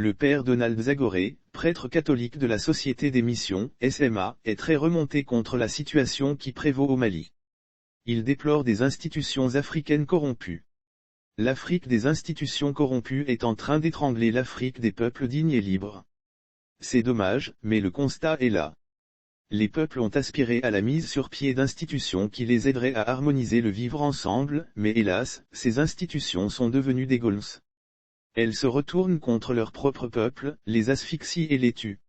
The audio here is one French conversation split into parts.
Le père Donald Zagoré, prêtre catholique de la Société des Missions, SMA, est très remonté contre la situation qui prévaut au Mali. Il déplore des institutions africaines corrompues. L'Afrique des institutions corrompues est en train d'étrangler l'Afrique des peuples dignes et libres. C'est dommage, mais le constat est là. Les peuples ont aspiré à la mise sur pied d'institutions qui les aideraient à harmoniser le vivre ensemble, mais hélas, ces institutions sont devenues des golems. Elles se retournent contre leur propre peuple, les asphyxient et les tuent.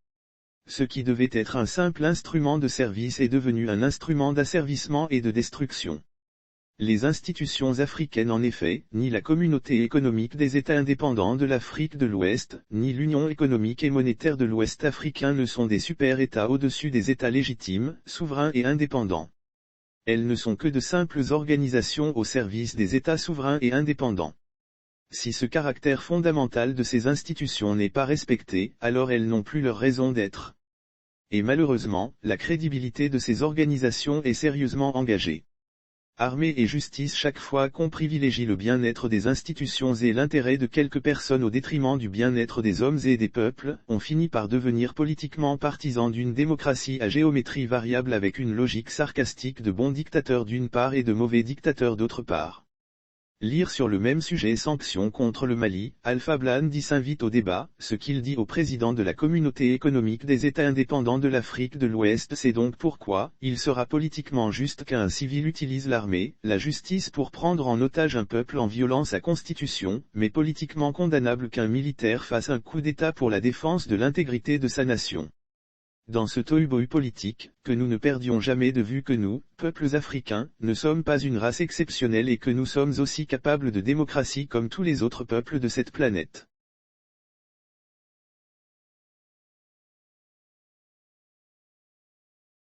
Ce qui devait être un simple instrument de service est devenu un instrument d'asservissement et de destruction. Les institutions africaines en effet, ni la Communauté économique des États indépendants de l'Afrique de l'Ouest, ni l'Union économique et monétaire de l'Ouest africain ne sont des super-États au-dessus des États légitimes, souverains et indépendants. Elles ne sont que de simples organisations au service des États souverains et indépendants. Si ce caractère fondamental de ces institutions n'est pas respecté, alors elles n'ont plus leur raison d'être. Et malheureusement, la crédibilité de ces organisations est sérieusement engagée. Armée et justice chaque fois qu'on privilégie le bien-être des institutions et l'intérêt de quelques personnes au détriment du bien-être des hommes et des peuples, on finit par devenir politiquement partisan d'une démocratie à géométrie variable avec une logique sarcastique de bons dictateurs d'une part et de mauvais dictateurs d'autre part. Lire sur le même sujet sanctions contre le Mali, Alpha Blondy s'invite au débat, ce qu'il dit au président de la Communauté économique des États indépendants de l'Afrique de l'Ouest c'est donc pourquoi, il sera politiquement juste qu'un civil utilise l'armée, la justice pour prendre en otage un peuple en violant sa constitution, mais politiquement condamnable qu'un militaire fasse un coup d'État pour la défense de l'intégrité de sa nation. Dans ce tohu-bohu politique, que nous ne perdions jamais de vue que nous, peuples africains, ne sommes pas une race exceptionnelle et que nous sommes aussi capables de démocratie comme tous les autres peuples de cette planète.